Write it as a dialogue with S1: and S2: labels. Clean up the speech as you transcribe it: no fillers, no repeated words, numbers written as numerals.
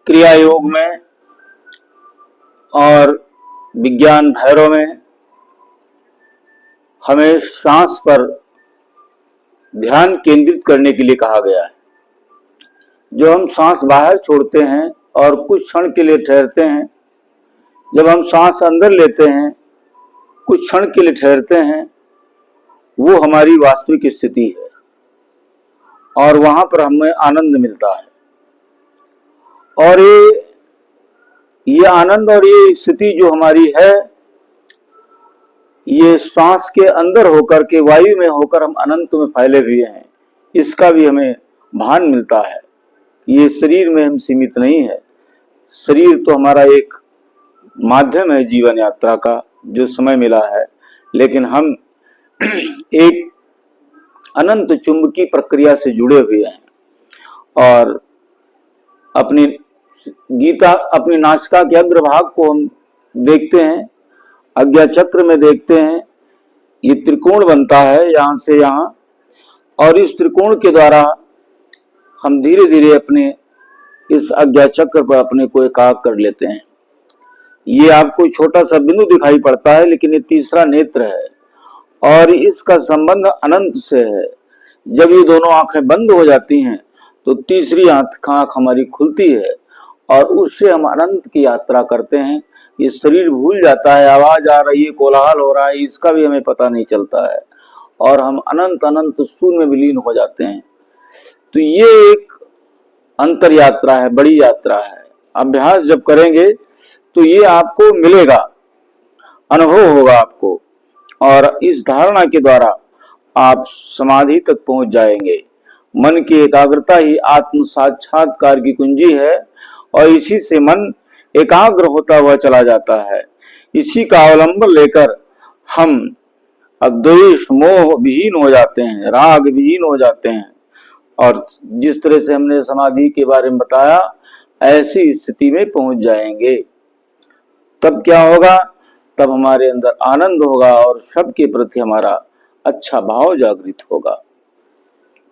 S1: क्रिया योग में और विज्ञान भैरव में हमें सांस पर ध्यान केंद्रित करने के लिए कहा गया है। जो हम सांस बाहर छोड़ते हैं और कुछ क्षण के लिए ठहरते हैं, जब हम सांस अंदर लेते हैं, कुछ क्षण के लिए ठहरते हैं, वो हमारी वास्तविक स्थिति है और वहां पर हमें आनंद मिलता है। और ये आनंद और ये स्थिति जो हमारी है, ये सांस के अंदर होकर के वायु में होकर हम अनंत में फैले हुए हैं, इसका भी हमें भान मिलता है। ये शरीर में हम सीमित नहीं है। शरीर तो हमारा एक माध्यम है जीवन यात्रा का, जो समय मिला है, लेकिन हम एक अनंत चुंबकीय प्रक्रिया से जुड़े हुए हैं। और अपनी नासिका के अग्रभाग को हम देखते हैं, आज्ञा चक्र में देखते हैं, ये त्रिकोण बनता है यहां से यहां, और इस त्रिकोण के द्वारा हम धीरे धीरे अपने इस आज्ञा चक्र पर अपने को एकाग्र कर लेते हैं। ये आपको छोटा सा बिंदु दिखाई पड़ता है, लेकिन ये तीसरा नेत्र है और इसका संबंध अनंत से है। जब ये दोनों आंखें बंद हो जाती हैं तो तीसरी आंख हमारी खुलती है और उससे हम अनंत की यात्रा करते हैं। ये शरीर भूल जाता है, आवाज आ रही है, कोलाहल हो रहा है, इसका भी हमें पता नहीं चलता है और हम अनंत अनंत शून्य में विलीन हो जाते हैं। तो ये एक अंतर यात्रा है, बड़ी यात्रा है। अभ्यास जब करेंगे तो ये आपको मिलेगा, अनुभव होगा आपको, और इस धारणा के द्वारा आप समाधि तक पहुंच जाएंगे। मन की एकाग्रता ही आत्म साक्षात्कार की कुंजी है और इसी से मन एकाग्र होता हुआ चला जाता है। इसी का अवलंबन लेकर हम द्वेष मोह विहीन हो जाते हैं, राग विहीन हो जाते हैं, और जिस तरह से हमने समाधि के बारे में बताया, ऐसी स्थिति में पहुंच जाएंगे। तब क्या होगा? तब हमारे अंदर आनंद होगा और सबके प्रति हमारा अच्छा भाव जागृत होगा।